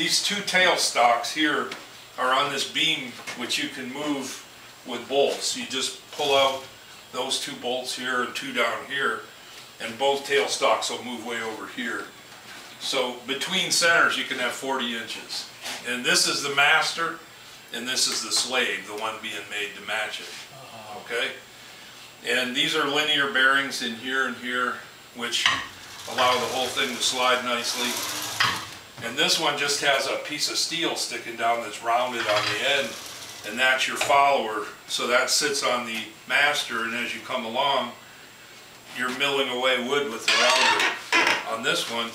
these two tail stocks here are on this beam, which you can move with bolts. You just pull out those two bolts here and two down here, and both tail stocks will move way over here. So between centers you can have 40 inches. And this is the master, and this is the slave, the one being made to match it. Okay? And these are linear bearings in here and here, which allow the whole thing to slide nicely. And this one just has a piece of steel sticking down that's rounded on the end, and that's your follower. So that sits on the master, and as you come along, you're milling away wood with the router on this one,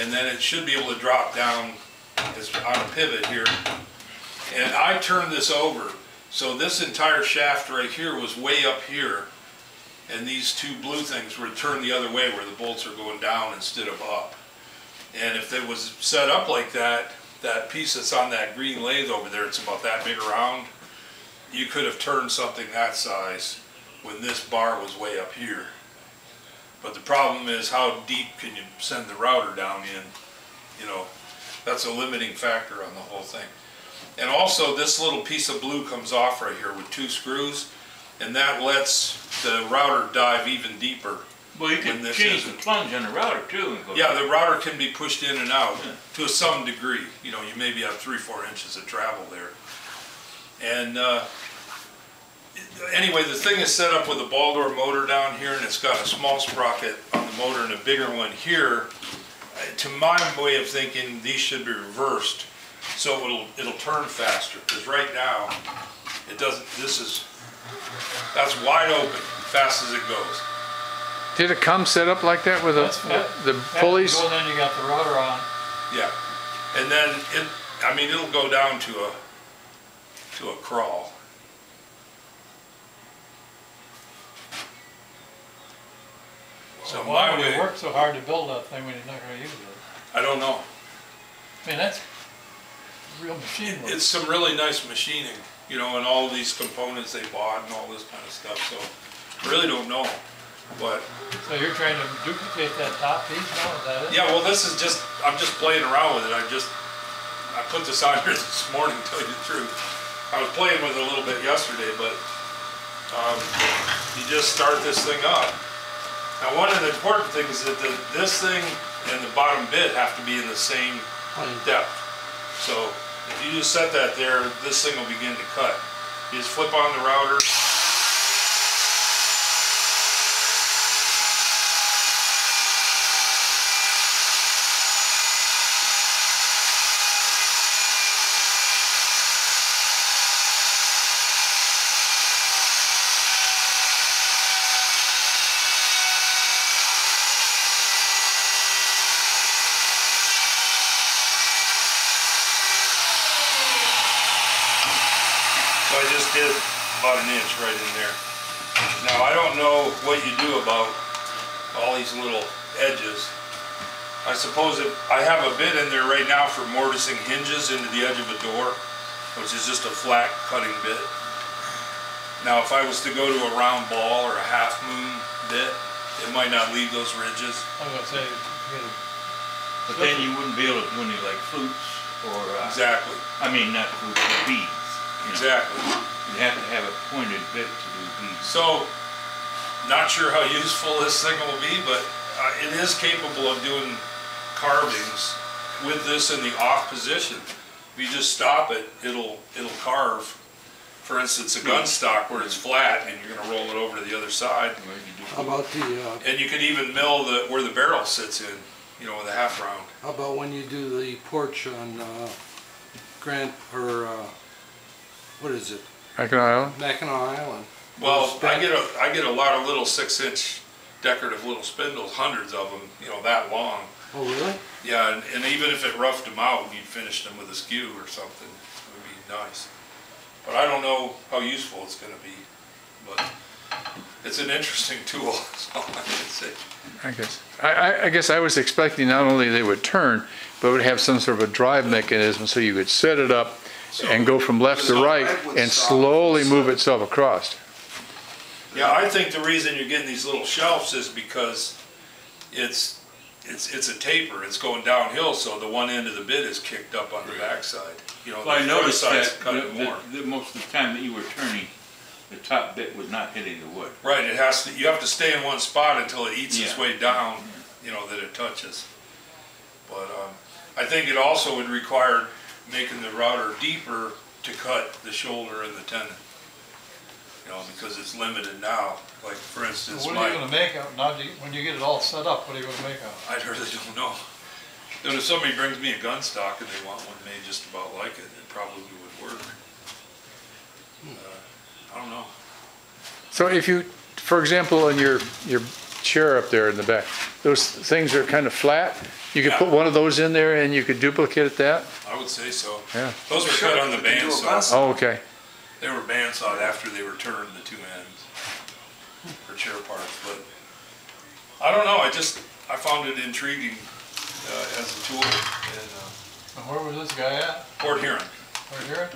and then it should be able to drop down as on a pivot here. And I turned this over, so this entire shaft right here was way up here, and these two blue things were turned the other way where the bolts are going down instead of up. And if it was set up like that, that piece that's on that green lathe over there, it's about that big around, you could have turned something that size when this bar was way up here. But the problem is, how deep can you send the router down in? You know, that's a limiting factor on the whole thing. And also this little piece of blue comes off right here with two screws, and that lets the router dive even deeper. Well, you can change the plunge on the router too. Yeah, the router can be pushed in and out to some degree. You know, you maybe have 3-4 inches of travel there. And anyway, the thing is set up with a ball door motor down here, and it's got a small sprocket on the motor and a bigger one here. To my way of thinking, these should be reversed, so it'll turn faster. Because right now, it doesn't. That's wide open, fast as it goes. Did it come set up like that with the pulleys? Well, then you got the rotor on. Yeah, and then it'll go down to a crawl. So why would you work so hard to build that thing when you're not going to use it? I don't know. I mean, that's real machine work. It's some really nice machining, you know, and all of these components they bought and all this kind of stuff. So I really don't know. But so you're trying to duplicate that top piece now, is that it? Yeah, well, this is just, I'm just playing around with it. I put this on here this morning, to tell you the truth. I was playing with it a little bit yesterday, but you just start this thing up. Now, one of the important things is that this thing and the bottom bit have to be in the same depth. So if you just set that there, this thing will begin to cut. You just flip on the router. So I just did about an inch right in there. Now I don't know what you do about all these little edges. I suppose I have a bit in there right now for mortising hinges into the edge of a door, which is just a flat cutting bit. Now if I was to go to a round ball or a half moon bit, it might not leave those ridges. I was going to say, but then you wouldn't be able to do any like flutes or exactly. I mean, not flutes, but beads. Exactly. You have to have a pointed bit to do beads. So, not sure how useful this thing will be, but it is capable of doing carvings with this in the off position. If you just stop it, it'll carve. For instance, a gun stock where it's flat and you're going to roll it over to the other side. How about the? And you can even mill where the barrel sits in, you know, with a half round. How about when you do the porch on Grant or? What is it? Mackinac Island? Mackinac Island. Well, I get a lot of little 6-inch decorative little spindles, hundreds of them, you know, that long. Oh, really? Yeah, and even if it roughed them out, you'd finish them with a skew or something. It would be nice. But I don't know how useful it's going to be. But it's an interesting tool, that's all I can say. I guess I was expecting not only they would turn, but it would have some sort of a drive mechanism so you could set it up and go from left to right and slowly move itself across. Yeah, I think the reason you're getting these little shelves is because it's it's a taper, it's going downhill, so the one end of the bit is kicked up on the backside. You know, Well, I the front noticed side's that cut it more. most of the time that you were turning, the top bit was not hitting the wood. Right, it has to, you have to stay in one spot until it eats its Yeah. way down, you know, that it touches. But I think it also would require making the router deeper to cut the shoulder and the tendon. You know, because it's limited now. Like, for instance, What are you gonna make out, now, when you get it all set up, what are you gonna make out? I really don't know. Then if somebody brings me a gun stock and they want one made just about like it probably would work. I don't know. So if you, for example, in your chair up there in the back, those things are kind of flat. You could Yeah. put one of those in there and you could duplicate that? I would say so. Yeah. Those were cut on the bandsaw. Oh, okay. They were bandsawed after they were turned, the two ends, for chair parts, but I don't know, I found it intriguing as a tool in And where was this guy at? Port Huron. Right here?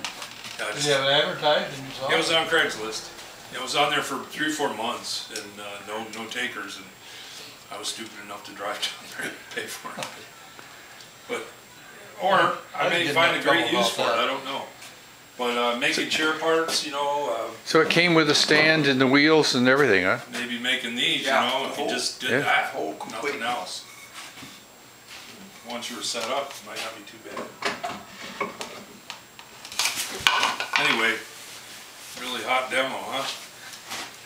Yeah, Did he have it advertised and you saw it was on Craigslist. It was on there for 3 or 4 months and no takers, and I was stupid enough to drive down there and pay for it. But, or I may find a great use for it, I don't know. But making chair parts, you know, So it came with a stand and the wheels and everything, huh? maybe making these, you Yeah, know, if you just did yeah. that, Whole complete. nothing else. Once you were set up, it might not be too bad. Anyway, really hot demo, huh?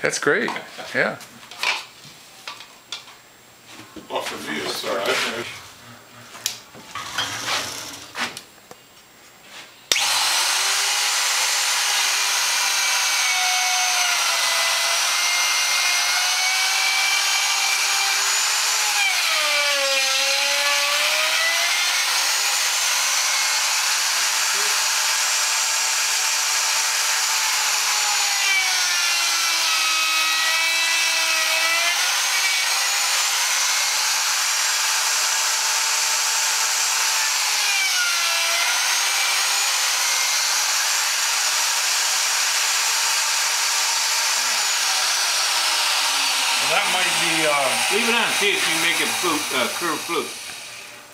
That's great, yeah. Well, for me, it's all right. That might be, Leave it on, see if you can make a flute, curved flute.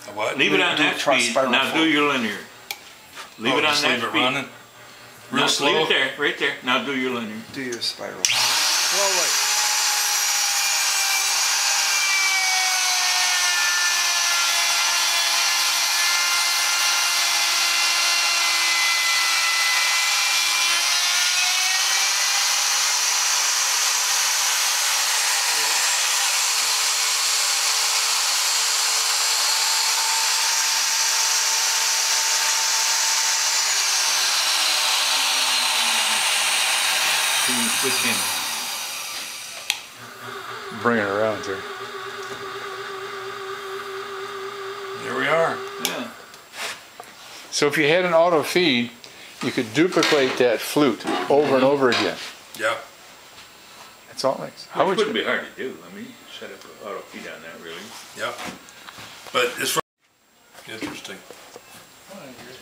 a what? Leave it on Do that try speed, spiral now do flute. your linear. Leave Oh, it on just that leave it speed. running? Real Now, slow? leave it there, right there, now do your linear. Do your spiral. Slowly. Switch in. Bring it around there. There we are. Yeah. So if you had an auto feed, you could duplicate that flute over and over again. Yep. That's all it makes. How Which would wouldn't you? be hard to do, I mean, set up an auto feed on that really. Yep. But it's interesting. I agree.